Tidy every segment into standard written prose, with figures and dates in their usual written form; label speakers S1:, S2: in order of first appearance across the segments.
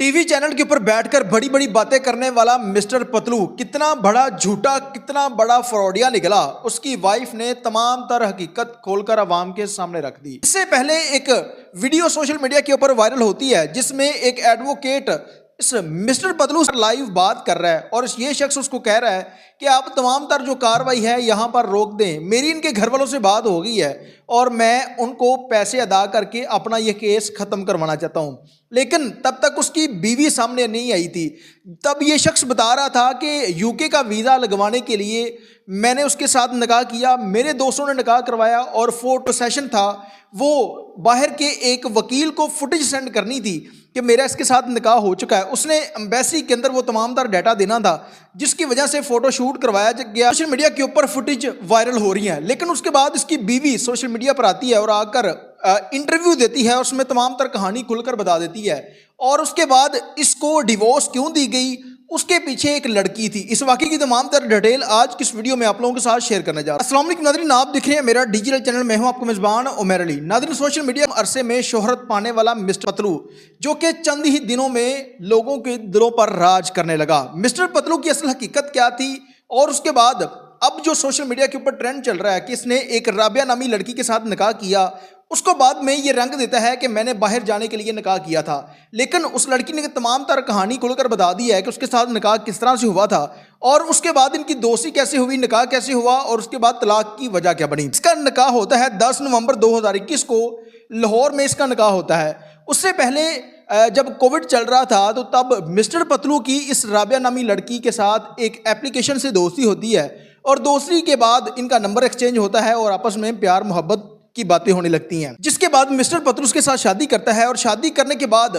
S1: TV channel के ऊपर बैठकर बड़ी बड़ी बातें करने वाला मिस्टर पतलू कितना बड़ा झूठा, कितना बड़ा फ्रॉडिया निकला, उसकी वाइफ ने तमाम तर हकीकत खोलकर अवाम के सामने रख दी। इससे पहले एक वीडियो सोशल मीडिया के ऊपर वायरल होती है जिसमें एक एडवोकेट इस मिस्टर पतलू से लाइव बात कर रहा है और ये शख्स उसको कह रहा है कि आप तमाम तर जो कार्रवाई है यहाँ पर रोक दें। मेरी इनके घर वालों से बात हो गई है और मैं उनको पैसे अदा करके अपना ये केस ख़त्म करवाना चाहता हूँ। लेकिन तब तक उसकी बीवी सामने नहीं आई थी। तब ये शख्स बता रहा था कि यूके का वीज़ा लगवाने के लिए मैंने उसके साथ निकाह किया, मेरे दोस्तों ने निकाह करवाया और फोटो सेशन था। वो बाहर के एक वकील को फुटेज सेंड करनी थी कि मेरा इसके साथ निकाह हो चुका है। उसने एम्बेसी के अंदर वो तमाम तर डाटा देना था जिसकी वजह से फ़ोटो शूट करवाया गया। सोशल मीडिया के ऊपर फुटेज वायरल हो रही हैं, लेकिन उसके बाद इसकी बीवी सोशल मीडिया पर आती है और आकर इंटरव्यू देती है और उसमें तमाम तर कहानी खुलकर बता देती है। और उसके बाद इसको डिवोर्स क्यों दी गई, उसके पीछे एक लड़की थी। इस वाक़े की तमाम तर डिटेल आज किस वीडियो में आप लोगों के साथ शेयर करने जा रहा हूं। अस्सलाम वालेकुम नाज़रीन, आप देख रहे हैं मेरा डिजिटल चैनल, मैं हूं आपको मेज़बान उमर अली। नाज़रीन, सोशल मीडिया अरसे में शोहरत पाने वाला मिस्टर पतलू जो कि चंद ही दिनों में लोगों के दिलों पर राज करने लगा। मिस्टर पतलू की असल हकीकत क्या थी और उसके बाद अब जो सोशल मीडिया के ऊपर ट्रेंड चल रहा है कि इसने एक राबिया नामी लड़की के साथ निकाह किया, उसको बाद में ये रंग देता है कि मैंने बाहर जाने के लिए निकाह किया था। लेकिन उस लड़की ने तमाम तर कहानी खुलकर बता दी है कि उसके साथ निकाह किस तरह से हुआ था और उसके बाद इनकी दोस्ती कैसे हुई, निकाह कैसे हुआ और उसके बाद तलाक की वजह क्या बनी। इसका निकाह होता है 10 नवंबर 2021 को लाहौर में इसका निकाह होता है। उससे पहले जब कोविड चल रहा था तो तब मिस्टर पतलू की इस राबिया नामी लड़की के साथ एक एप्लीकेशन से दोस्ती होती है और दोस्ती के बाद इनका नंबर एक्सचेंज होता है और आपस में प्यार मोहब्बत की बातें होने लगती हैं। जिसके बाद मिस्टर पतलू उसके साथ शादी करता है और शादी करने के बाद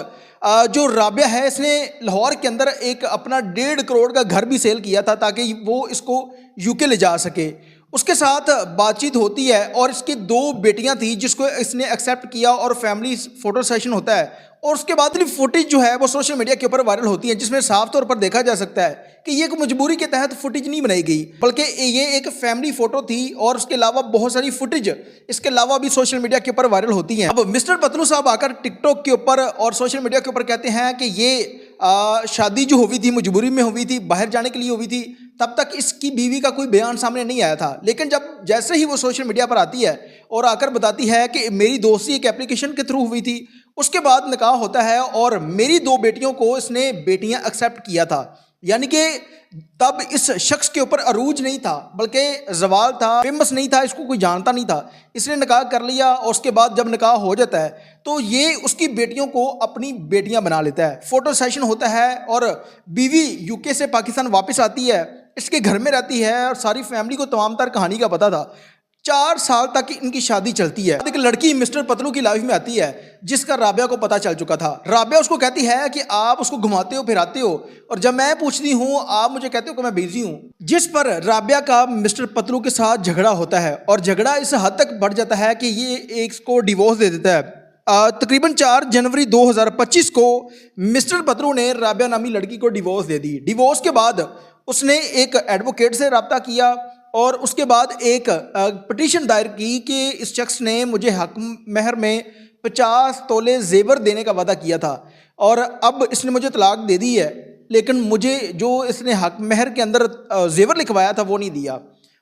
S1: जो राबिया है इसने लाहौर के अंदर एक अपना 1.5 करोड़ का घर भी सेल किया था ताकि वो इसको यूके ले जा सके। उसके साथ बातचीत होती है और इसकी 2 बेटियां थी जिसको इसने एक्सेप्ट किया और फैमिली फ़ोटो सेशन होता है और उसके बाद फुटेज जो है वो सोशल मीडिया के ऊपर वायरल होती है जिसमें साफ तौर पर देखा जा सकता है कि ये एक मजबूरी के तहत फुटेज नहीं बनाई गई बल्कि ये एक फैमिली फ़ोटो थी और उसके अलावा बहुत सारी फुटेज इसके अलावा भी सोशल मीडिया के ऊपर वायरल होती हैं। अब मिस्टर पतलू साहब आकर टिकटॉक के ऊपर और सोशल मीडिया के ऊपर कहते हैं कि ये शादी जो हुई थी मजबूरी में हुई थी, बाहर जाने के लिए हुई थी। तब तक इसकी बीवी का कोई बयान सामने नहीं आया था, लेकिन जब जैसे ही वो सोशल मीडिया पर आती है और आकर बताती है कि मेरी दोस्ती एक एप्लीकेशन के थ्रू हुई थी, उसके बाद निकाह होता है और मेरी 2 बेटियों को इसने बेटियां एक्सेप्ट किया था। यानी कि तब इस शख्स के ऊपर अरूज नहीं था बल्कि जवाल था, फेमस नहीं था, इसको कोई जानता नहीं था। इसने निकाह कर लिया और उसके बाद जब निकाह हो जाता है तो ये उसकी बेटियों को अपनी बेटियां बना लेता है। फ़ोटो सेशन होता है और बीवी यूके से पाकिस्तान वापस आती है, इसके घर में रहती है और सारी फैमिली को तमाम तर कहानी का पता था। 4 साल तक इनकी शादी चलती है। एक लड़की मिस्टर पतलू की लाइफ में आती है जिसका राबिया को पता चल चुका था। राबिया उसको कहती है कि आप उसको घुमाते हो फिराते हो और जब मैं पूछती हूँ आप मुझे कहते हो कि मैं बिजी हूँ। जिस पर राबिया का मिस्टर पतलू के साथ झगड़ा होता है और झगड़ा इस हद तक बढ़ जाता है कि ये इसको डिवोर्स दे देता है। तकरीबन 4 जनवरी 2025 को मिस्टर पतलू ने राबिया नामी लड़की को डिवोर्स दे दी। डिवोर्स के बाद उसने एक एडवोकेट से रब्ता किया और उसके बाद एक पिटीशन दायर की कि इस शख्स ने मुझे हक महर में 50 तोले जेवर देने का वादा किया था और अब इसने मुझे तलाक दे दी है, लेकिन मुझे जो इसने हक महर के अंदर जेवर लिखवाया था वो नहीं दिया।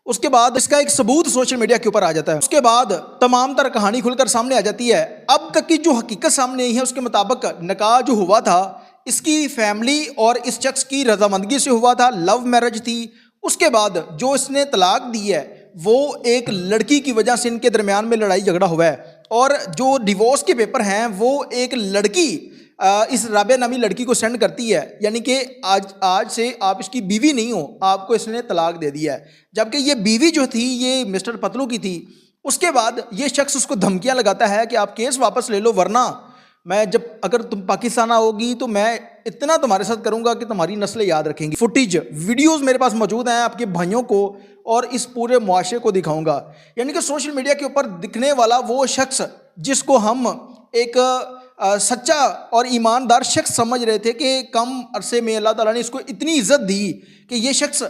S1: उसके बाद इसका एक सबूत सोशल मीडिया के ऊपर आ जाता है। उसके बाद तमाम तरह कहानी खुलकर सामने आ जाती है। अब तक की जो हकीकत सामने आई है उसके मुताबिक निकाह जो हुआ था इसकी फैमिली और इस शख्स की रजामंदगी से हुआ था, लव मैरिज थी। उसके बाद जो इसने तलाक दी है वो एक लड़की की वजह से इनके दरमियान में लड़ाई झगड़ा हुआ है और जो डिवोर्स के पेपर हैं वो एक लड़की इस राबिया नामी लड़की को सेंड करती है। यानी कि आज से आप इसकी बीवी नहीं हो, आपको इसने तलाक दे दिया है। जबकि ये बीवी जो थी ये मिस्टर पतलू की थी। उसके बाद ये शख्स उसको धमकियां लगाता है कि आप केस वापस ले लो वरना मैं जब अगर तुम पाकिस्तान आओगी तो मैं इतना तुम्हारे साथ करूंगा कि तुम्हारी नस्लें याद रखेंगी। फुटेज वीडियोस मेरे पास मौजूद हैं, आपके भाइयों को और इस पूरे मुआशरे को दिखाऊंगा। यानी कि सोशल मीडिया के ऊपर दिखने वाला वो शख्स जिसको हम एक सच्चा और ईमानदार शख्स समझ रहे थे कि कम अरसे में अल्लाह ताला ने इसको इतनी इज्जत दी कि ये शख्स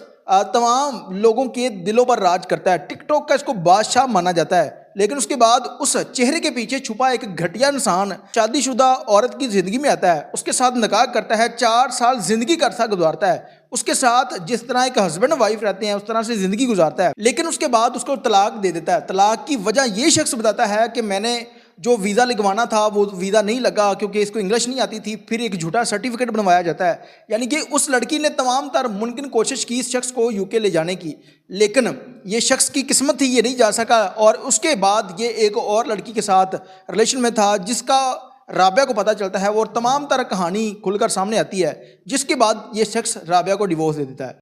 S1: तमाम लोगों के दिलों पर राज करता है। टिकटॉक का इसको बादशाह माना जाता है। لیکن اس کے بعد اس چہرے کے پیچھے چھپا ایک گھٹیا انسان شادی شدہ عورت کی زندگی میں آتا ہے، اس کے ساتھ نکاح کرتا ہے، 4 سال زندگی کا عرصہ گزارتا ہے، اس کے ساتھ جس طرح ایک ہسبینڈ وائف رہتے ہیں اس طرح سے زندگی گزارتا ہے، لیکن اس کے بعد اس کو طلاق دے دیتا ہے۔ طلاق کی وجہ یہ شخص بتاتا ہے کہ میں نے جو ویزا لگوانا تھا وہ ویزا نہیں لگا کیونکہ اس کو انگلش نہیں آتی تھی، پھر ایک جھوٹا سرٹیفکیٹ بنوایا جاتا ہے۔ یعنی کہ اس لڑکی نے تمام تر ممکن کوشش کی اس شخص کو UK لے جانے کی، لیکن یہ شخص کی قسمت تھی، یہ نہیں جا سکا، اور اس کے بعد یہ ایک اور لڑکی کے ساتھ ریلیشن میں تھا جس کا رابعہ کو پتہ چلتا ہے، اور تمام تر کہانی کھل کر سامنے آتی ہے، جس کے بعد یہ شخص رابعہ کو ڈیورس دے دیتا ہے۔